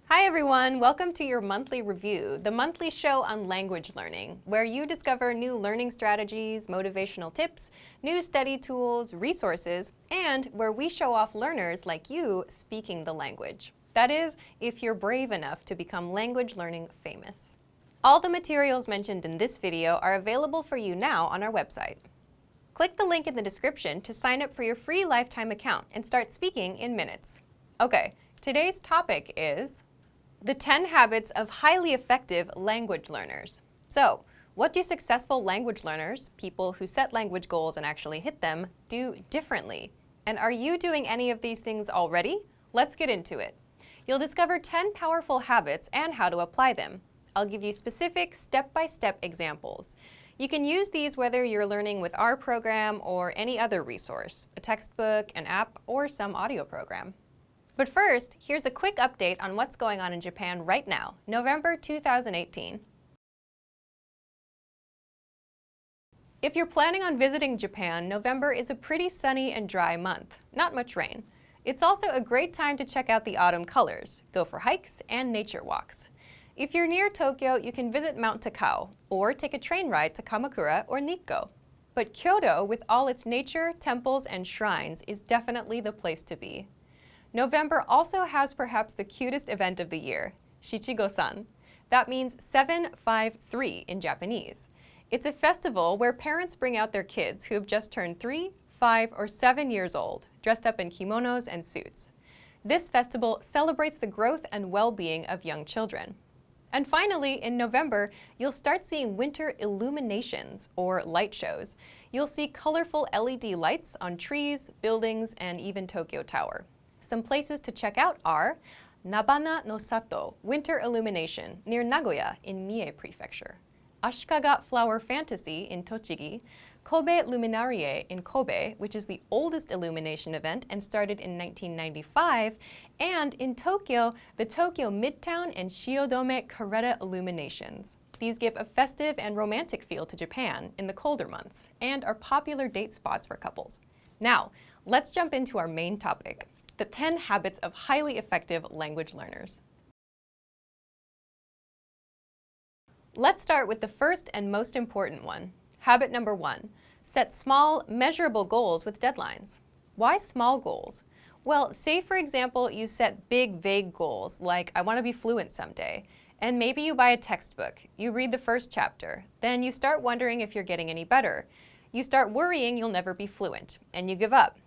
Hi everyone, welcome to your monthly review, the monthly show on language learning, where you discover new learning strategies, motivational tips, new study tools, resources, and where we show off learners like you speaking the language. That is, if you're brave enough to become language learning famous. All the materials mentioned in this video are available for you now on our website. Click the link in the description to sign up for your free lifetime account and start speaking in minutes. Okay, today's topic is the 10 habits of highly effective language learners. So, what do successful language learners, people who set language goals and actually hit them, do differently? And are you doing any of these things already? Let's get into it. You'll discover 10 powerful habits and how to apply them. I'll give you specific step-by-step examples. You can use these whether you're learning with our program or any other resource, a textbook, an app, or some audio program. But first, here's a quick update on what's going on in Japan right now, November 2018. If you're planning on visiting Japan, November is a pretty sunny and dry month, not much rain. It's also a great time to check out the autumn colors, go for hikes and nature walks. If you're near Tokyo, you can visit Mount Takao, or take a train ride to Kamakura or Nikko. But Kyoto, with all its nature, temples, and shrines, is definitely the place to be. November also has perhaps the cutest event of the year, Shichigo-san. That means 753 in Japanese. It's a festival where parents bring out their kids who have just turned 3, 5, or 7 years old, dressed up in kimonos and suits. This festival celebrates the growth and well-being of young children. And finally, in November, you'll start seeing winter illuminations, or light shows. You'll see colorful LED lights on trees, buildings, and even Tokyo Tower. Some places to check out are Nabana no Sato, Winter Illumination, near Nagoya in Mie Prefecture, Ashikaga Flower Fantasy in Tochigi, Kobe Luminarie in Kobe, which is the oldest illumination event and started in 1995, and in Tokyo, the Tokyo Midtown and Shiodome Kareta illuminations. These give a festive and romantic feel to Japan in the colder months and are popular date spots for couples. Now, let's jump into our main topic, the 10 habits of highly effective language learners. Let's start with the first and most important one. Habit number 1, set small, measurable goals with deadlines. Why small goals? Well, say for example, you set big, vague goals like, I want to be fluent someday. And maybe you buy a textbook, you read the first chapter, then you start wondering if you're getting any better. You start worrying you'll never be fluent, and you give up.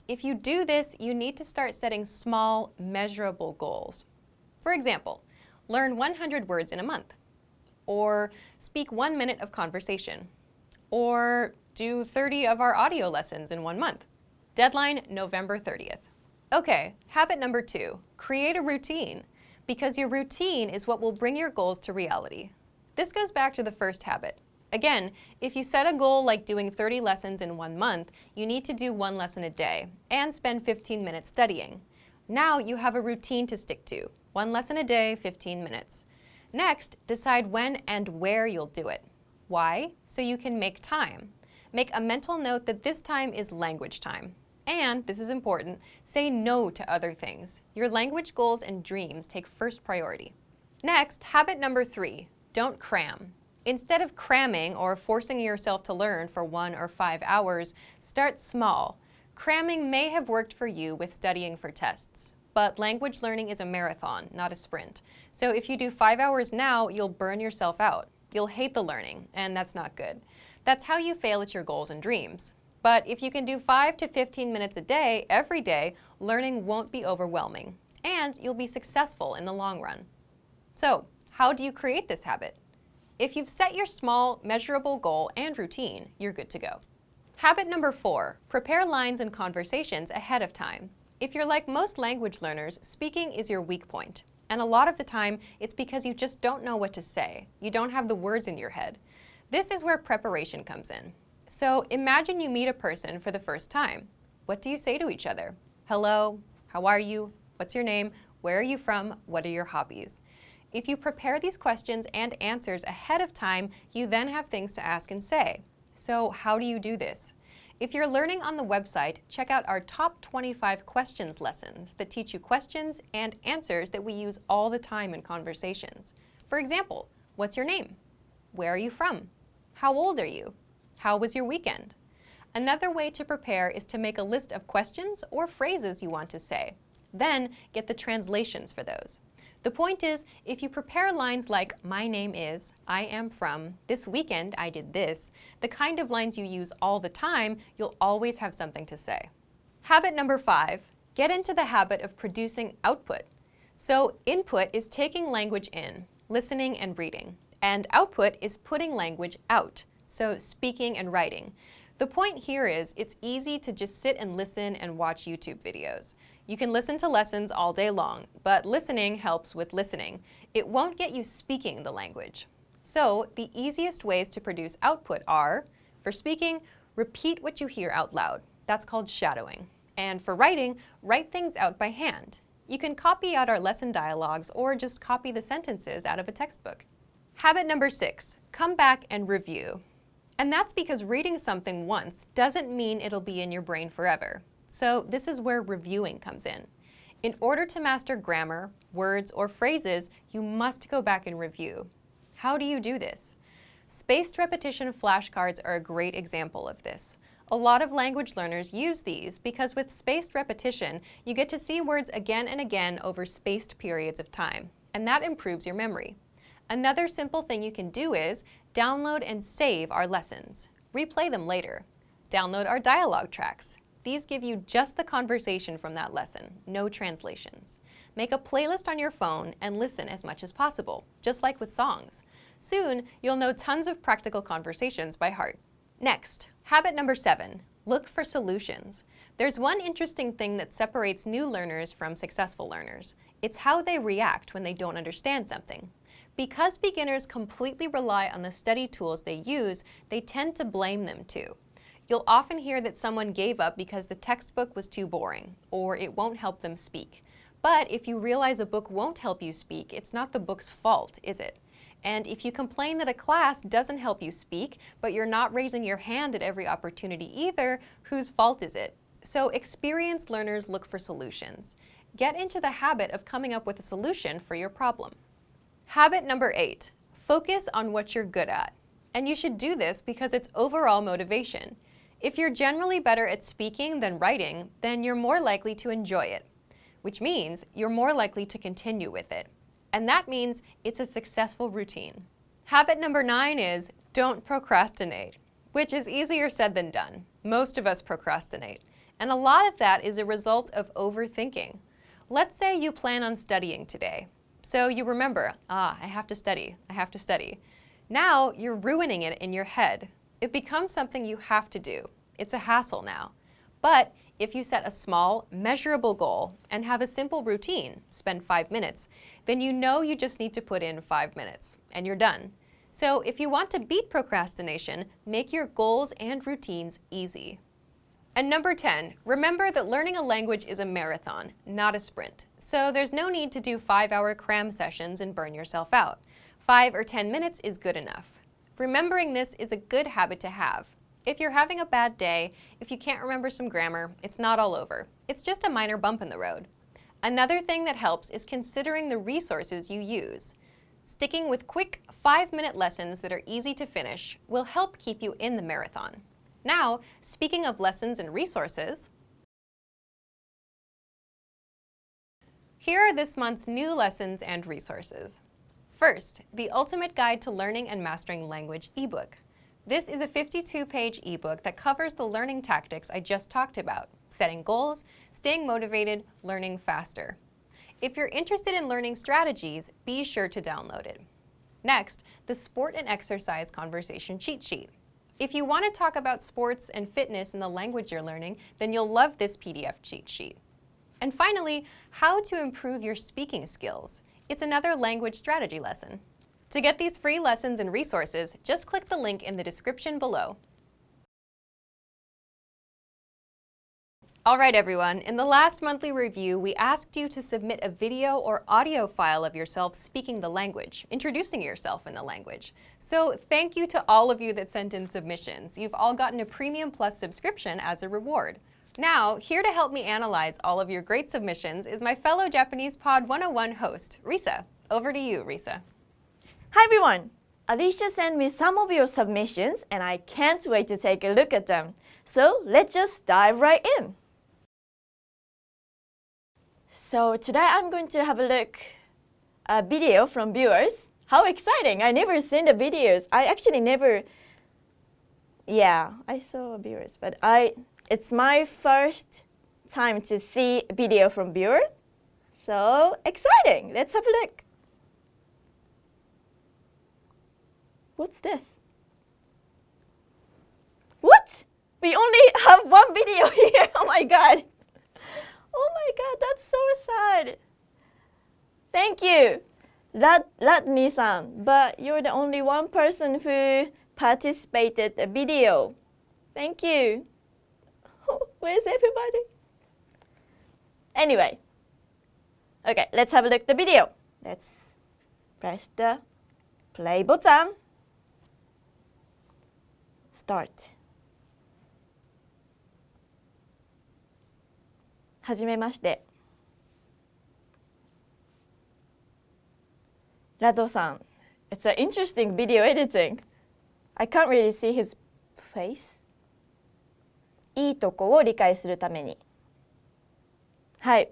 If you do this, you need to start setting small, measurable goals. For example, learn 100 words in a month, or speak 1 minute of conversation, or do 30 of our audio lessons in 1 month. Deadline, November 30th. Okay, habit number 2, create a routine, because your routine is what will bring your goals to reality. This goes back to the first habit. Again, if you set a goal like doing 30 lessons in 1 month, you need to do 1 lesson a day and spend 15 minutes studying. Now you have a routine to stick to, 1 lesson a day, 15 minutes. Next, decide when and where you'll do it. Why? So you can make time. Make a mental note that this time is language time. And, this is important, say no to other things. Your language goals and dreams take first priority. Next, habit number 3, don't cram. Instead of cramming or forcing yourself to learn for 1 or 5 hours, start small. Cramming may have worked for you with studying for tests, but language learning is a marathon, not a sprint. So if you do 5 hours now, you'll burn yourself out. You'll hate the learning, and that's not good. That's how you fail at your goals and dreams. But if you can do 5 to 15 minutes a day, every day, learning won't be overwhelming, and you'll be successful in the long run. So, how do you create this habit? If you've set your small, measurable goal and routine, you're good to go. Habit number 4, prepare lines and conversations ahead of time. If you're like most language learners, speaking is your weak point. And a lot of the time, it's because you just don't know what to say. You don't have the words in your head. This is where preparation comes in. So imagine you meet a person for the first time. What do you say to each other? Hello, how are you? What's your name? Where are you from? What are your hobbies? If you prepare these questions and answers ahead of time, you then have things to ask and say. So how do you do this? If you're learning on the website, check out our top 25 questions lessons that teach you questions and answers that we use all the time in conversations. For example, what's your name? Where are you from? How old are you? How was your weekend? Another way to prepare is to make a list of questions or phrases you want to say. Then get the translations for those. The point is, if you prepare lines like, my name is, I am from, this weekend I did this, the kind of lines you use all the time, you'll always have something to say. Habit number 5, get into the habit of producing output. So input is taking language in, listening and reading, and output is putting language out, so speaking and writing. The point here is it's easy to just sit and listen and watch YouTube videos. You can listen to lessons all day long, but listening helps with listening. It won't get you speaking the language. So the easiest ways to produce output are, for speaking, repeat what you hear out loud. That's called shadowing. And for writing, write things out by hand. You can copy out our lesson dialogues or just copy the sentences out of a textbook. Habit number 6, come back and review. And that's because reading something once doesn't mean it'll be in your brain forever. So this is where reviewing comes in. In order to master grammar, words, or phrases, you must go back and review. How do you do this? Spaced repetition flashcards are a great example of this. A lot of language learners use these because with spaced repetition, you get to see words again and again over spaced periods of time, and that improves your memory. Another simple thing you can do is download and save our lessons. Replay them later. Download our dialogue tracks. These give you just the conversation from that lesson, no translations. Make a playlist on your phone and listen as much as possible, just like with songs. Soon, you'll know tons of practical conversations by heart. Next, habit number 7, look for solutions. There's one interesting thing that separates new learners from successful learners. It's how they react when they don't understand something. Because beginners completely rely on the study tools they use, they tend to blame them too. You'll often hear that someone gave up because the textbook was too boring, or it won't help them speak. But if you realize a book won't help you speak, it's not the book's fault, is it? And if you complain that a class doesn't help you speak, but you're not raising your hand at every opportunity either, whose fault is it? So experienced learners look for solutions. Get into the habit of coming up with a solution for your problem. Habit number 8, focus on what you're good at. And you should do this because it's overall motivation. If you're generally better at speaking than writing, then you're more likely to enjoy it, which means you're more likely to continue with it. And that means it's a successful routine. Habit number 9 is don't procrastinate, which is easier said than done. Most of us procrastinate. And a lot of that is a result of overthinking. Let's say you plan on studying today. So you remember, I have to study, I have to study. Now you're ruining it in your head. It becomes something you have to do. It's a hassle now. But if you set a small, measurable goal and have a simple routine, spend 5 minutes, then you know you just need to put in 5 minutes and you're done. So if you want to beat procrastination, make your goals and routines easy. And number 10, remember that learning a language is a marathon, not a sprint. So there's no need to do 5-hour cram sessions and burn yourself out. 5 or 10 minutes is good enough. Remembering this is a good habit to have. If you're having a bad day, if you can't remember some grammar, it's not all over. It's just a minor bump in the road. Another thing that helps is considering the resources you use. Sticking with quick 5-minute lessons that are easy to finish will help keep you in the marathon. Now, speaking of lessons and resources, here are this month's new lessons and resources. First, the Ultimate Guide to Learning and Mastering Language ebook. This is a 52-page ebook that covers the learning tactics I just talked about: setting goals, staying motivated, learning faster. If you're interested in learning strategies, be sure to download it. Next, the Sport and Exercise Conversation Cheat Sheet. If you want to talk about sports and fitness in the language you're learning, then you'll love this PDF cheat sheet. And finally, How to Improve Your Speaking Skills. It's another language strategy lesson. To get these free lessons and resources, just click the link in the description below. All right, everyone. In the last monthly review, we asked you to submit a video or audio file of yourself speaking the language, introducing yourself in the language. So thank you to all of you that sent in submissions. You've all gotten a Premium Plus subscription as a reward. Now, here to help me analyze all of your great submissions is my fellow Japanese Pod 101 host, Risa. Over to you, Risa. Hi everyone! Alicia sent me some of your submissions and I can't wait to take a look at them. So let's just dive right in. So today I'm going to have a look at a video from viewers. How exciting! I never seen the videos. I actually never, I saw viewers, but it's my first time to see a video from viewer. So exciting! Let's have a look. What's this? What? We only have one video here. Oh my god. Oh my god, that's so sad. Thank you, Ratni-san, but you're the only one person who participated in the video. Thank you. Where's everybody? Anyway. Okay, let's have a look at the video. Let's press the play button. Start. はじめまして。ラドさん。It's an interesting video editing. I can't really see his face. いいとこを理解するために。はい。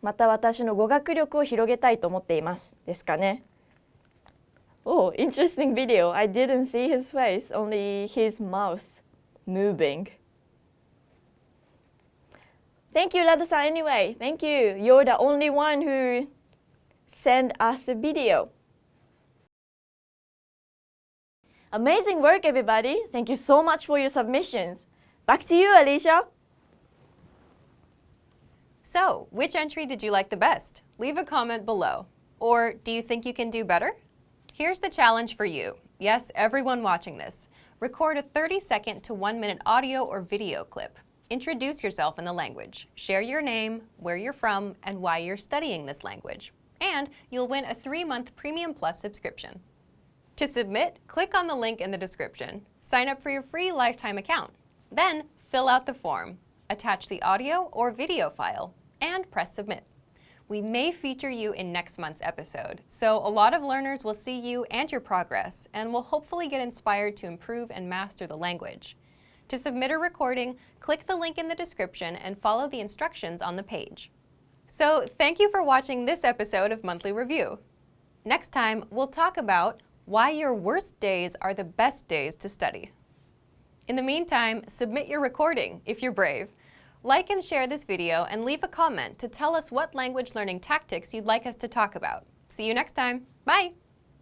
また私の語学力を広げたいと思っています。ですかね。Oh, interesting video. I didn't see his face, only his mouth moving. Thank you, Rado-san, anyway. Thank you. You're the only one who sent us a video. Amazing work, everybody. Thank you so much for your submissions. Back to you, Alicia. So, which entry did you like the best? Leave a comment below. Or do you think you can do better? Here's the challenge for you. Yes, everyone watching this. Record a 30-second to 1-minute audio or video clip. Introduce yourself in the language. Share your name, where you're from, and why you're studying this language. And you'll win a 3-month Premium Plus subscription. To submit, click on the link in the description. Sign up for your free lifetime account. Then, fill out the form. Attach the audio or video file, and press submit. We may feature you in next month's episode, so a lot of learners will see you and your progress, and will hopefully get inspired to improve and master the language. To submit a recording, click the link in the description and follow the instructions on the page. So, thank you for watching this episode of Monthly Review. Next time, we'll talk about why your worst days are the best days to study. In the meantime, submit your recording if you're brave. Like and share this video and leave a comment to tell us what language learning tactics you'd like us to talk about. See you next time. Bye!